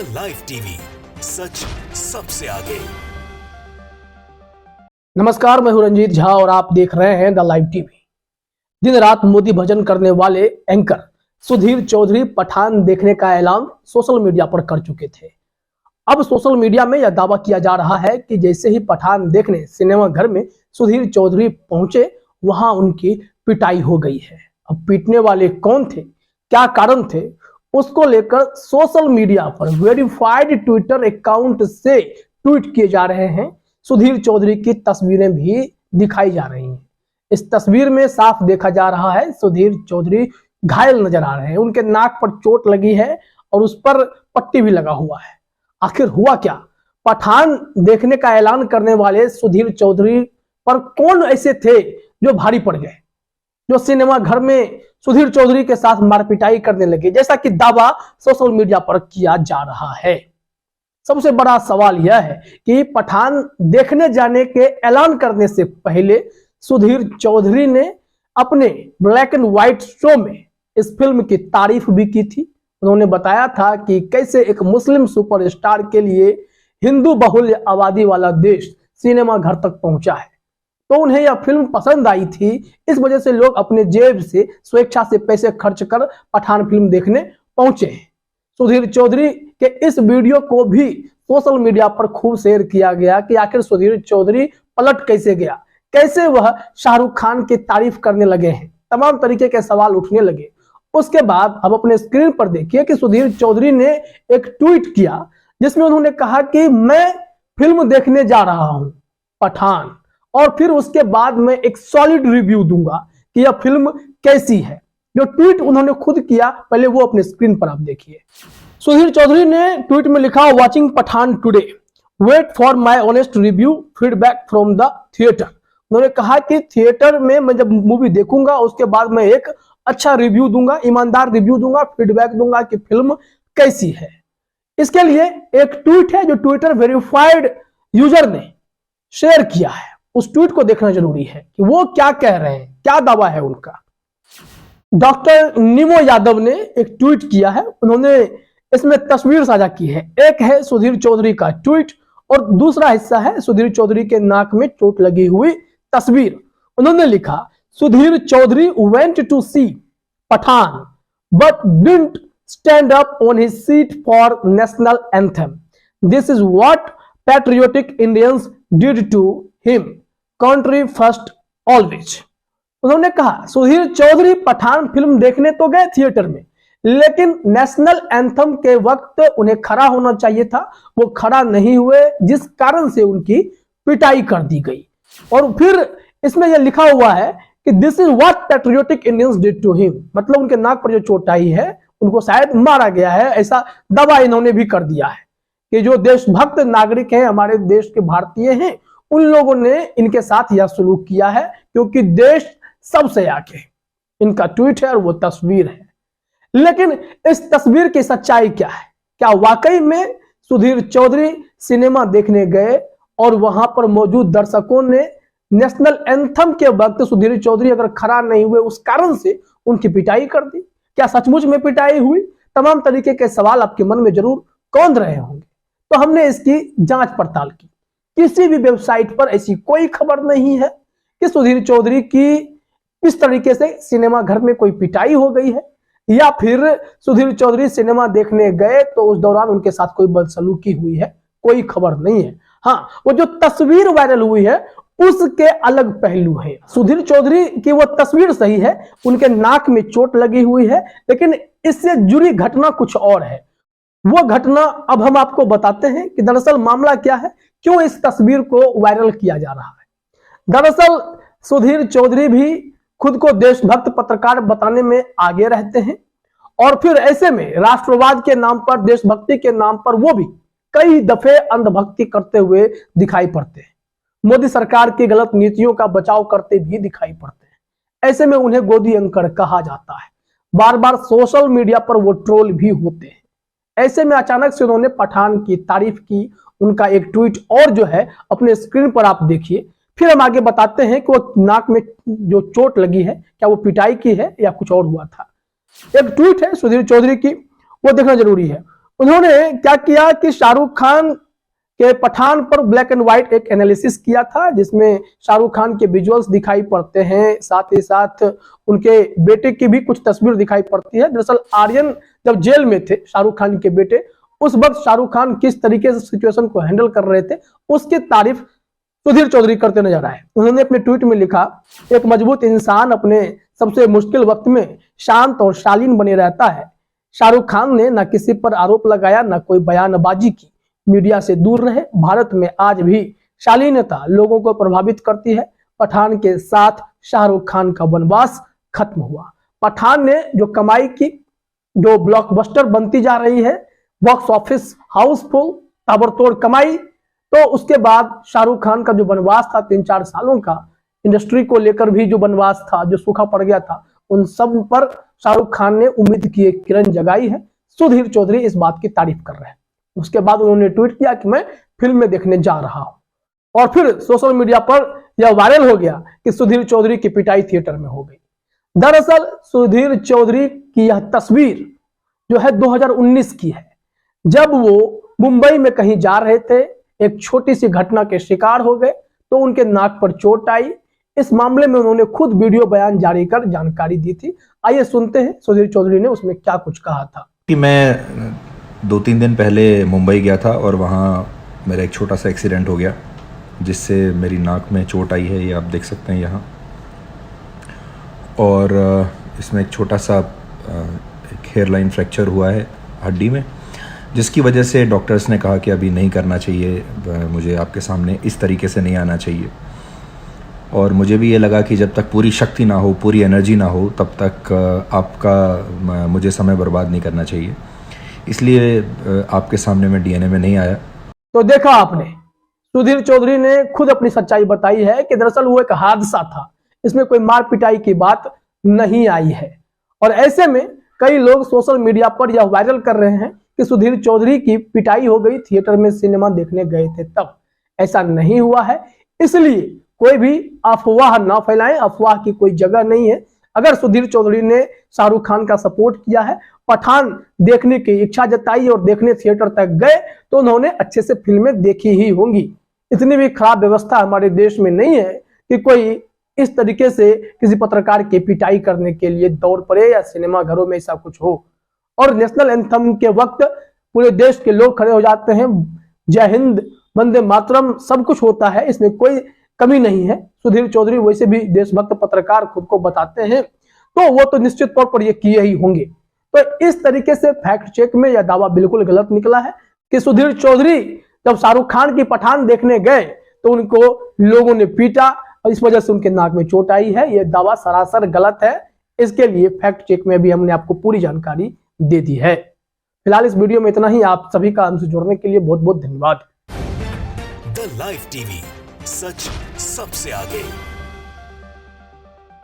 Live TV, सच सबसे आगे। नमस्कार, मैं हूं रंजीत झा और आप देख रहे हैं द लाइव टीवी। दिन रात मोदी भजन करने वाले एंकर सुधीर चौधरी पठान देखने का ऐलान सोशल मीडिया पर कर चुके थे। अब सोशल मीडिया में यह दावा किया जा रहा है कि जैसे ही पठान देखने सिनेमा घर में सुधीर चौधरी पहुंचे, वहां उनकी पिटाई हो गई है। अब पीटने वाले कौन थे, क्या कारण थे, उसको लेकर सोशल मीडिया पर वेरीफाइड ट्विटर अकाउंट से ट्वीट किए जा रहे हैं। सुधीर चौधरी की तस्वीरें भी दिखाई जा रही हैं। इस तस्वीर में साफ देखा जा रहा है सुधीर चौधरी घायल नजर आ रहे हैं। उनके नाक पर चोट लगी है और उस पर पट्टी भी लगा हुआ है। आखिर हुआ क्या? पठान देखने का ऐलान करने वाले सुधीर चौधरी पर कौन ऐसे थे जो भारी पड़ गए, जो सिनेमा घर में सुधीर चौधरी के साथ मारपिटाई करने लगे, जैसा कि दावा सोशल मीडिया पर किया जा रहा है। सबसे बड़ा सवाल यह है कि पठान देखने जाने के ऐलान करने से पहले सुधीर चौधरी ने अपने ब्लैक एंड व्हाइट शो में इस फिल्म की तारीफ भी की थी। उन्होंने बताया था कि कैसे एक मुस्लिम सुपरस्टार के लिए हिंदू बहुल्य आबादी वाला देश सिनेमा घर तक पहुंचा है, तो उन्हें यह फिल्म पसंद आई थी। इस वजह से लोग अपने जेब से स्वेच्छा से पैसे खर्च कर पठान फिल्म देखने पहुंचे हैं। सुधीर चौधरी के इस वीडियो को भी सोशल मीडिया पर खूब शेयर किया गया कि आखिर सुधीर चौधरी पलट कैसे गया, कैसे वह शाहरुख खान की तारीफ करने लगे हैं। तमाम तरीके के सवाल उठने लगे। उसके बाद अब अपने स्क्रीन पर देखिए कि सुधीर चौधरी ने एक ट्वीट किया जिसमें उन्होंने कहा कि मैं फिल्म देखने जा रहा हूं पठान, और फिर उसके बाद मैं एक सॉलिड रिव्यू दूंगा कि यह फिल्म कैसी है। जो ट्वीट उन्होंने खुद किया, पहले वो अपने स्क्रीन पर आप देखिए। सुधीर चौधरी ने ट्वीट में लिखा, watching Pathaan today, wait for my honest review, feedback from the theatre. उन्होंने कहा कि थिएटर में मैं जब मूवी देखूंगा उसके बाद मैं एक अच्छा रिव्यू दूंगा, ईमानदार रिव्यू दूंगा, फीडबैक दूंगा कि फिल्म कैसी है। इसके लिए एक ट्वीट है जो ट्विटर वेरीफाइड यूजर ने शेयर किया है। उस ट्वीट को देखना जरूरी है कि वो क्या कह रहे हैं, क्या दावा है उनका। डॉक्टर नीमो यादव ने एक ट्वीट किया है। उन्होंने इसमें तस्वीर साझा की है। एक है सुधीर चौधरी का ट्वीट और दूसरा हिस्सा है सुधीर चौधरी के नाक में चोट लगी हुई तस्वीर। उन्होंने लिखा, Sudhir Chaudhary went to see Pathaan but didn't stand up on his seat for national anthem. This is what patriotic Indians did to him, country first always. उन्होंने कहा सुधीर चौधरी पठान फिल्म देखने तो गए थिएटर में, लेकिन नेशनल एंथम के वक्त उन्हें खड़ा होना चाहिए था, वो खड़ा नहीं हुए, जिस कारण से उनकी पिटाई कर दी गई। और फिर इसमें यह लिखा हुआ है कि this is what patriotic Indians did to him, मतलब उनके नाक पर जो चोट आई है उनको शायद मारा गया है, ऐसा दावा इन्होंने भी कर दिया है कि जो देशभक्त नागरिक हैं, हमारे देश के भारतीय हैं, उन लोगों ने इनके साथ यह सलूक किया है क्योंकि देश सबसे आगे। इनका ट्वीट है और वो तस्वीर है। लेकिन इस तस्वीर की सच्चाई क्या है? क्या वाकई में सुधीर चौधरी सिनेमा देखने गए और वहां पर मौजूद दर्शकों ने नेशनल एंथम के वक्त सुधीर चौधरी अगर खड़ा नहीं हुए उस कारण से उनकी पिटाई कर दी? क्या सचमुच में पिटाई हुई? तमाम तरीके के सवाल आपके मन में जरूर कौंध रहे होंगे। तो हमने इसकी जांच पड़ताल की। किसी भी वेबसाइट पर ऐसी कोई खबर नहीं है कि सुधीर चौधरी की इस तरीके से सिनेमा घर में कोई पिटाई हो गई है या फिर सुधीर चौधरी सिनेमा देखने गए तो उस दौरान उनके साथ कोई बदसलूकी हुई है, कोई खबर नहीं है। हाँ, वो जो तस्वीर वायरल हुई है उसके अलग पहलू है। सुधीर चौधरी की वो तस्वीर सही है, उनके नाक में चोट लगी हुई है, लेकिन इससे जुड़ी घटना कुछ और है। वो घटना अब हम आपको बताते हैं कि दरअसल मामला क्या है, क्यों इस तस्वीर को वायरल किया जा रहा है। दरअसल सुधीर चौधरी भी खुद को देशभक्त पत्रकार बताने में आगे रहते हैं और फिर ऐसे में राष्ट्रवाद के नाम पर, देशभक्ति के नाम पर वो भी कई दफे अंधभक्ति करते हुए दिखाई पड़ते हैं। मोदी सरकार की गलत नीतियों का बचाव करते भी दिखाई पड़ते हैं। ऐसे में उन्हें गोदी अंकड़ कहा जाता है। बार बार सोशल मीडिया पर वो ट्रोल भी होते हैं। ऐसे में अचानक से उन्होंने पठान की तारीफ की। उनका एक ट्वीट और जो है अपने स्क्रीन पर आप देखिए, फिर हम आगे बताते हैं कि वो नाक में जो चोट लगी है क्या वो पिटाई की है या कुछ और हुआ था। एक ट्वीट है सुधीर चौधरी की, वो देखना जरूरी है। उन्होंने क्या किया कि शाहरुख खान के पठान पर ब्लैक एंड व्हाइट एक एनालिसिस किया था, जिसमें शाहरुख खान के विजुअल्स दिखाई पड़ते हैं, साथ ही साथ उनके बेटे की भी कुछ तस्वीर दिखाई पड़ती है। दरअसल आर्यन जब जेल में थे, शाहरुख खान के बेटे, उस वक्त शाहरुख खान किस तरीके से सिचुएशन को हैंडल कर रहे थे, उसकी तारीफ सुधीर चौधरी करते नजर आए। उन्होंने अपने ट्वीट में लिखा, एक मजबूत इंसान अपने सबसे मुश्किल वक्त में शांत और शालीन बने रहता है। शाहरुख खान ने न किसी पर आरोप लगाया, न कोई बयानबाजी की, मीडिया से दूर रहे। भारत में आज भी शालीनता लोगों को प्रभावित करती है। पठान के साथ शाहरुख खान का वनवास खत्म हुआ। पठान ने जो कमाई की, जो ब्लॉकबस्टर बनती जा रही है, बॉक्स ऑफिस हाउसफुल, ताबड़तोड़ कमाई, तो उसके बाद शाहरुख खान का जो वनवास था 3-4 सालों का, इंडस्ट्री को लेकर भी जो वनवास था, जो सूखा पड़ गया था, उन सब पर शाहरुख खान ने उम्मीद की एक किरण जगाई है। सुधीर चौधरी इस बात की तारीफ कर रहे हैं। उसके बाद उन्होंने ट्वीट किया कि मैं फिल्म में देखने जा रहा हूं, और फिर सोशल मीडिया पर यह वायरल हो गया कि सुधीर चौधरी की पिटाई थिएटर में हो गई। दरअसल सुधीर चौधरी की यह तस्वीर जो है 2019 की है, जब वो मुंबई में कहीं जा रहे थे, एक छोटी सी घटना के शिकार हो गए, तो उनके नाक पर चोट आई। इस मामले में उन्होंने खुद वीडियो बयान जारी कर जानकारी दी थी। आइए सुनते हैं सुधीर चौधरी ने उसमें क्या कुछ कहा था। कि मैं 2-3 दिन पहले मुंबई गया था और वहाँ मेरा एक छोटा सा एक्सीडेंट हो गया, जिससे मेरी नाक में चोट आई है, ये आप देख सकते हैं यहाँ। और इसमें एक छोटा सा एक हेयरलाइन फ्रैक्चर हुआ है हड्डी में, जिसकी वजह से डॉक्टर्स ने कहा कि अभी नहीं करना चाहिए, मुझे आपके सामने इस तरीके से नहीं आना चाहिए। और मुझे भी ये लगा कि जब तक पूरी शक्ति ना हो, पूरी एनर्जी ना हो, तब तक आपका मुझे समय बर्बाद नहीं करना चाहिए, इसलिए आपके सामने मैं डीएनए में नहीं आया। तो देखा आपने, सुधीर चौधरी ने खुद अपनी सच्चाई बताई है कि दरअसल वो एक हादसा था, इसमें कोई मार पिटाई की बात नहीं आई है। और ऐसे में कई लोग सोशल मीडिया पर यह वायरल कर रहे हैं कि सुधीर चौधरी की पिटाई हो गई, थिएटर में सिनेमा देखने गए थे तब। ऐसा नहीं हुआ है, इसलिए कोई भी अफवाह ना फैलाएं, अफवाह की कोई जगह नहीं है। अगर सुधीर चौधरी ने शाहरुख खान का सपोर्ट किया है, पठान देखने की इच्छा जताई और देखने थिएटर तक गए, तो उन्होंने अच्छे से फिल्में देखी ही होंगी। इतनी भी खराब व्यवस्था हमारे देश में नहीं है कि कोई इस तरीके से किसी पत्रकार की पिटाई करने के लिए दौड़ पड़े या सिनेमा घरों में ऐसा कुछ हो। और नेशनल एंथम के वक्त पूरे देश के लोग खड़े हो जाते हैं, जय हिंद, वंदे मातरम, सब कुछ होता है, इसमें कोई कमी नहीं है। सुधीर चौधरी वैसे भी देशभक्त पत्रकार खुद को बताते हैं, तो वो तो निश्चित तौर पर ये किए ही होंगे। तो इस तरीके से फैक्ट चेक में यह दावा बिल्कुल गलत निकला है कि सुधीर चौधरी जब शाहरुख खान की पठान देखने गए तो उनको लोगों ने पीटा और इस वजह से उनके नाक में चोट आई है। यह दावा सरासर गलत है। इसके लिए फैक्ट चेक में भी हमने आपको पूरी जानकारी दे दी है। फिलहाल इस वीडियो में इतना ही। आप सभी का हमसे जुड़ने के लिए बहुत बहुत धन्यवाद। द लाइव टीवी, सच सबसे आगे।